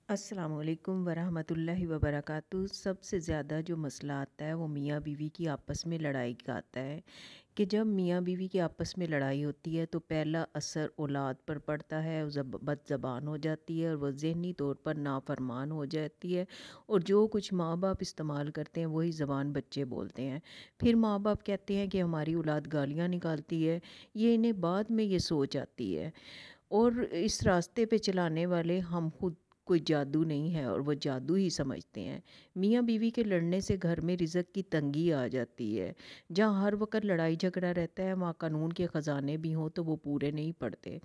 अस्सलाम वालेकुम वरहमतुल्लाहि वबरकातुहू। सबसे ज़्यादा जो मसला आता है वो मियाँ बीवी की आपस में लड़ाई का आता है कि जब मियाँ बीवी की आपस में लड़ाई होती है तो पहला असर औलाद पर पड़ता है, बदज़बान हो जाती है और वह ज़हनी तौर पर नाफरमान हो जाती है। और जो कुछ माँ बाप इस्तेमाल करते हैं वही ज़बान बच्चे बोलते हैं। फिर माँ बाप कहते हैं कि हमारी औलाद गालियाँ निकालती है। ये इन्हें बाद में ये सोच आती है। और इस रास्ते पे चलाने वाले हम खुद कोई जादू नहीं है और वो जादू ही समझते हैं। मियाँ बीवी के लड़ने से घर में रिज़्क की तंगी आ जाती है। जहाँ हर वक्त लड़ाई झगड़ा रहता है वहाँ कानून के ख़जाने भी हों तो वो पूरे नहीं पड़ते।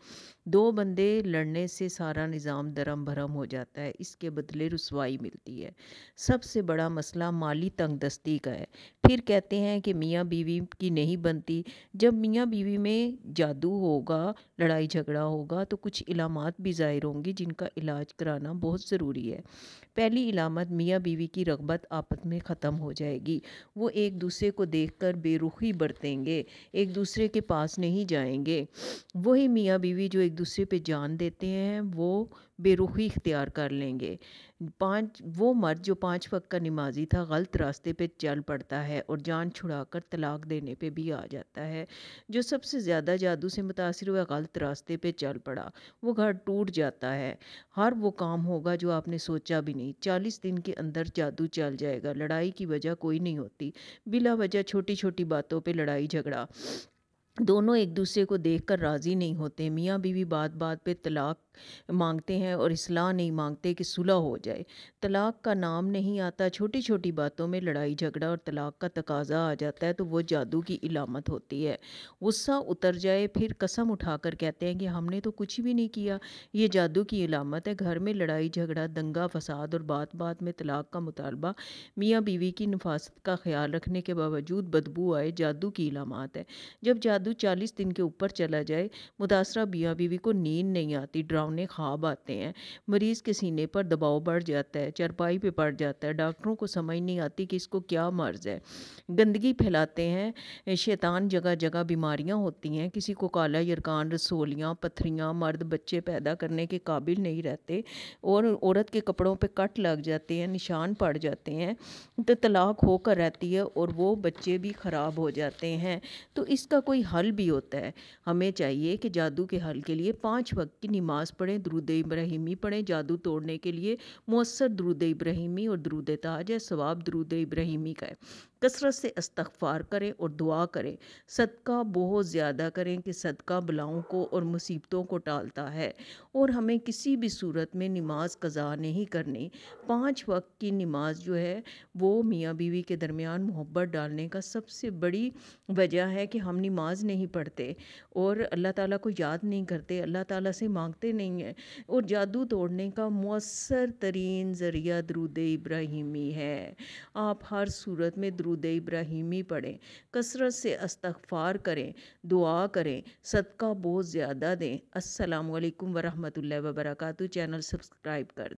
दो बंदे लड़ने से सारा निज़ाम दरम भरम हो जाता है, इसके बदले रुसवाई मिलती है। सबसे बड़ा मसला माली तंगदस्ती का है। फिर कहते हैं कि मियाँ बीवी की नहीं बनती। जब मियाँ बीवी में जादू होगा, लड़ाई झगड़ा होगा तो कुछ इलामात भी ज़ाहिर होंगी जिनका इलाज कराना बहुत ज़रूरी है। पहली इलामत, मियाँ बीवी की रग़बत आपस में ख़त्म हो जाएगी। वो एक दूसरे को देखकर बेरुखी बरतेंगे, एक दूसरे के पास नहीं जाएंगे। वही मियाँ बीवी जो एक दूसरे पे जान देते हैं वो बेरुखी इख्तियार कर लेंगे। वो मर्द जो 5 वक्त का नमाजी था गलत रास्ते पे चल पड़ता है और जान छुड़ाकर तलाक देने पे भी आ जाता है। जो सबसे ज़्यादा जादू से मुतासिर हुआ गलत रास्ते पे चल पड़ा, वो घर टूट जाता है। हर वो काम होगा जो आपने सोचा भी नहीं। 40 दिन के अंदर जादू चल जाएगा। लड़ाई की वजह कोई नहीं होती, बिला वजह छोटी छोटी बातों पे लड़ाई झगड़ा। दोनों एक दूसरे को देखकर राज़ी नहीं होते। मियाँ बीवी बात बात पे तलाक मांगते हैं और इस्लाह नहीं मांगते कि सुलह हो जाए। तलाक का नाम नहीं आता। छोटी छोटी बातों में लड़ाई झगड़ा और तलाक का तकाजा आ जाता है तो वो जादू की इलामत होती है। गुस्सा उतर जाए फिर कसम उठाकर कहते हैं कि हमने तो कुछ भी नहीं किया। ये जादू की इलामत है। घर में लड़ाई झगड़ा, दंगा फसाद और बात बात में तलाक का मुतालबा मियाँ बीवी की नफासत का ख्याल रखने के बावजूद बदबू आए, जादू की इलामत है। जब जादू 40 दिन के ऊपर चला जाए, मुतासरा मियाँ बीवी को नींद नहीं आती, डरावने ख्वाब आते हैं। मरीज़ के सीने पर दबाव बढ़ जाता है, चारपाई पे पड़ जाता है। डॉक्टरों को समझ नहीं आती कि इसको क्या मर्ज़ है। गंदगी फैलाते हैं शैतान, जगह जगह बीमारियां होती हैं। किसी को काला यरकान, रसोलियाँ, पथरियाँ, मर्द बच्चे पैदा करने के काबिल नहीं रहते और औरत के कपड़ों पे कट लग जाते हैं, निशान पड़ जाते हैं, तो तलाक होकर रहती है और वो बच्चे भी ख़राब हो जाते हैं। तो इसका कोई हल भी होता है। हमें चाहिए कि जादू के हल के लिए 5 वक्त की नमाज़ पढ़ें, दुरूद इब्राहिमी पढ़ें। जादू तोड़ने के लिए मुअस्सर दुरूद इब्राहिमी और दुरूद ताज है, सवाब दुरूद इब्राहिमी का है। कसरत से इस्तग़फ़ार करें और दुआ करें। सदका बहुत ज़्यादा करें कि सदका बलाओं को और मुसीबतों को टालता है। और हमें किसी भी सूरत में नमाज क़ज़ा नहीं करनी। 5 वक्त की नमाज जो है वो मियाँ बीवी के दरमियान मोहब्बत डालने का सबसे बड़ी वजह है कि हम नमाज नहीं पढ़ते और अल्लाह ताला को याद नहीं करते, अल्लाह ताला से मांगते नहीं हैं। और जादू तोड़ने का मौसर तरीन ज़रिया दुरूद इब्राहिमी है। आप हर सूरत में दुरूद इब्राहिमी पढ़ें, कसरत से इस्तग़फ़ार करें, दुआ करें, सदका बहुत ज़्यादा दें। अस्सलामु अलैकुम वरहमतुल्लाहि वबरकातुहू। चैनल सब्सक्राइब कर